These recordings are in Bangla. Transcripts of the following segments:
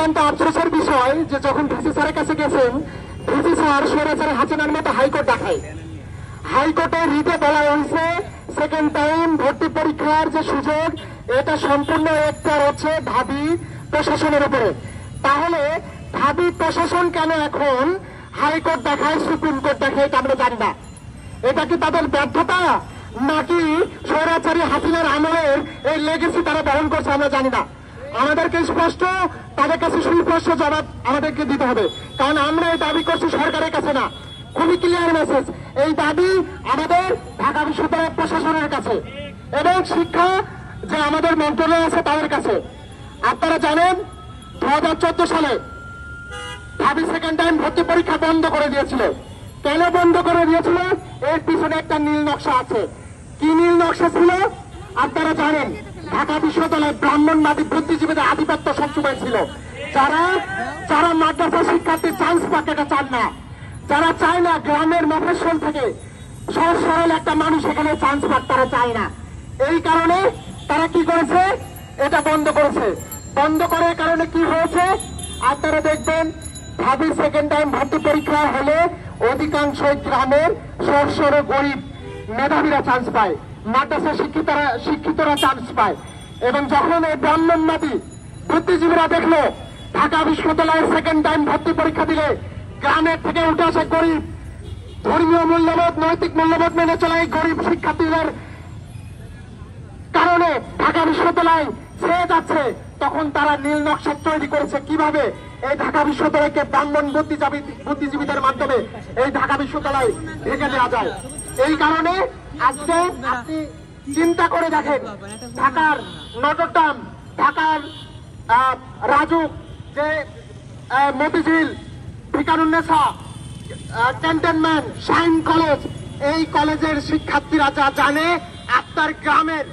অত্যন্ত আফসোসের বিষয় যে যখন ভিসি স্যারের কাছে গেছেন, ভিসি স্যার স্বৈরাচারী হাসিনার মতো হাইকোর্ট দেখায়। হাইকোর্টে রিটে বলা হয়েছে সেকেন্ড টাইম ভর্তি পরীক্ষার যে সুযোগ, এটা সম্পূর্ণ একটা হচ্ছে ঢাবি প্রশাসনের উপরে। তাহলে ঢাবি প্রশাসন কেন এখন হাইকোর্ট দেখায়, সুপ্রিম কোর্ট দেখায়, এটা আমরা জানি না। এটা কি তাদের ব্যর্থতা, নাকি স্বৈরাচারী হাসিনার আমলের এই লেগেসি তারা বহন করছে, আমরা জানি না। আমাদেরকে স্পষ্ট তাদের কাছে সুস্পষ্ট জবাব আমাদেরকে দিতে হবে, কারণ আমরা এই দাবি করছি সরকারের কাছে না। খুবই ক্লিয়ার মেসেজ, এই দাবি আমাদের ঢাকা বিশ্ববিদ্যালয় প্রশাসনের কাছে এবং শিক্ষা যে আমাদের মন্ত্রণালয় আছে তাদের কাছে। আপনারা জানেন 2014 সালে ঢাবি সেকেন্ড টাইম ভর্তি পরীক্ষা বন্ধ করে দিয়েছিল। কেন বন্ধ করে দিয়েছিল? এর পিছনে একটা নীল নকশা আছে। কি নীল নকশা ছিল আপনারা জানেন? ঢাকা বিশ্ববিদ্যালয়ে ব্রাহ্মণবাদী বুদ্ধিজীবীদের আধিপত্য সবসময় ছিল। যারা মাদ্রাসা শিক্ষার্থীর চান্স পাক এটা চান না, যারা চায় না গ্রামের মফস্বল থেকে সহজ সরল একটা মানুষ এখানে চান্স পাক, তারা চায় না। এই কারণে তারা কি করেছে, এটা বন্ধ করেছে। বন্ধ করার কারণে কি হয়েছে আপনারা দেখবেন, ঢাবি সেকেন্ড টাইম ভর্তি পরীক্ষা হলে অধিকাংশই গ্রামের সহজ সরল গরিব মেধাবীরা চান্স পায়, মাদ্রাসা শিক্ষিতরা চান্স পায়। এবং যখন এই ব্রাহ্মণবাদী বুদ্ধিজীবীরা দেখলো ঢাকা বিশ্ববিদ্যালয়ের সেকেন্ড টাইম ভর্তি পরীক্ষা দিলে গ্রামের থেকে উঠে আসে গরিব, ধর্মীয় মূল্যবোধ নৈতিক মূল্যবোধ মেনে চলা এই গরিব শিক্ষার্থীদের কারণে ঢাকা বিশ্ববিদ্যালয় ছেড়ে যাচ্ছে, তখন তারা নীল নকশা তৈরি করেছে কিভাবে এই ঢাকা বিশ্ববিদ্যালয়কে ব্রাহ্মণ বুদ্ধিজীবীদের মাধ্যমে এই ঢাকা বিশ্ববিদ্যালয় ঢেকে দেওয়া যায়। এই কারণে আজকে আপনি চিন্তা করে দেখেন, ঢাকার নটরডেম, ঢাকার রাজুক, যে Motijheel, Viqarunnisa, cantonment, shine college, এই কলেজের শিক্ষার্থীরা যা জানে আপনার গ্রামের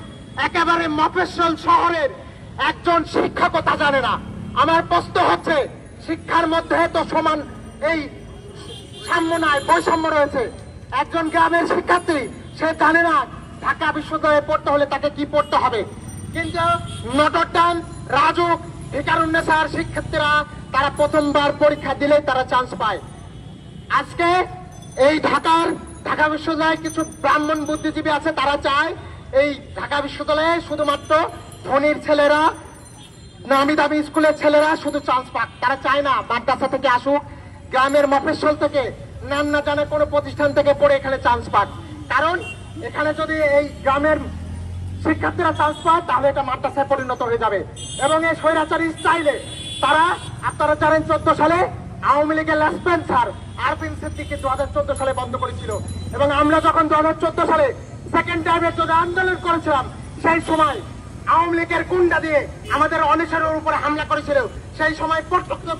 একেবারে মফস্বল শহরের একজন শিক্ষকও তা জানে না। আমার প্রশ্ন হচ্ছে, শিক্ষার মধ্যে তো সমান এই সাম্য নাই, বৈষম্য রয়েছে। একজন গ্রামের শিক্ষার্থী সে জানে না ঢাকা বিশ্ববিদ্যালয়ে পড়তে হলে তাকে কি পড়তে হবে, কিন্তু নটরডেম, রাজুক, ভিকারুন্নেসার শিক্ষার্থীরা তারা প্রথমবার পরীক্ষা দিলে তারা চান্স পায়। আজকে এই ঢাকা বিশ্ববিদ্যালয়ে কিছু ব্রাহ্মণ বুদ্ধিজীবী আছে, তারা চায় এই ঢাকা বিশ্ববিদ্যালয়ে শুধুমাত্র ধনীর ছেলেরা, নামি দামি স্কুলের ছেলেরা শুধু চান্স পাক। তারা চায় না মাদ্রাসা থেকে আসুক, গ্রামের মফস্বল থেকে, নাম না জানে কোনো প্রতিষ্ঠান থেকে পড়ে এখানে চান্স পাক। কারণ এখানে যদি এই গ্রামের শিক্ষার্থীরা চান্স পায় তাহলে এটা মাদ্রাসায় পরিণত হয়ে যাবে। এবং এই স্বৈরাচারী স্টাইলে তারা, আপনারা জানেন 14 সালে আওয়ামী লীগের লেসপেন্সার আরফিন সিদ্দিকী 2014 সালে বন্ধ করেছিল। এবং আমরা যখন 2014 সালে সেকেন্ড টাইমের জন্য আন্দোলন করেছিলাম, সেই সময় আওয়ামী লীগের গুন্ডা দিয়ে আমাদের অনিসারের উপরে হামলা করেছিল। সেই সময়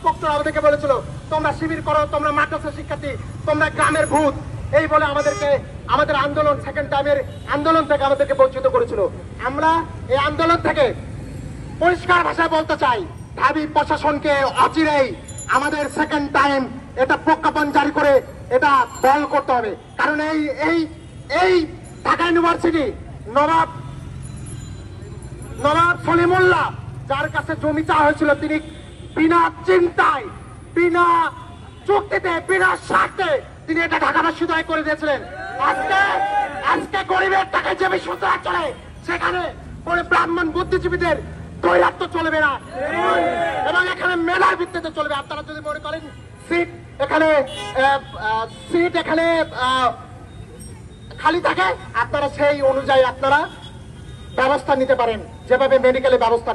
পক্ষ আমাদেরকে বলেছিল, তোমরা শিবির করো, তোমরা মাদ্রাসা শিক্ষার্থী, তোমরা গ্রামের ভূত, এই বলে আমাদের আন্দোলন, সেকেন্ড টাইমের আন্দোলন থেকে আমাদেরকে বঞ্চিত করেছিল। আমরা এই আন্দোলন থেকে পরিষ্কার ভাষায় বলতে চাই, ঢাবি প্রশাসনকে অচিরেই আমাদের সেকেন্ড টাইম এটা প্রজ্ঞাপন জারি করে এটা বল করতে হবে। কারণ এই ঢাকা ইউনিভার্সিটি নবাব সলিমুল্লাহ, যার কাছে জমি চাওয়া হয়েছিল, তিনি বিনা চিন্তায়, বিনা চুক্তিতে, বিনা স্বার্থে তিনি এটা ঢাকা বিশ্ববিদ্যালয় করে দিয়েছিলেন। আজকে গরিবের টাকায় যে বিশ্ববিদ্যালয় চলে, সেখানে কোনো ব্রাহ্মণ বুদ্ধিজীবীদের দৈরাত্য চলবে না এবং এখানে মেধার ভিত্তিতে চলবে। আপনারা যদি মনে করেন সিট এখানে খালি থাকে, আপনারা সেই অনুযায়ী আপনারা ব্যবস্থা নিতে পারেন, যেভাবে মেডিকেলের ব্যবস্থা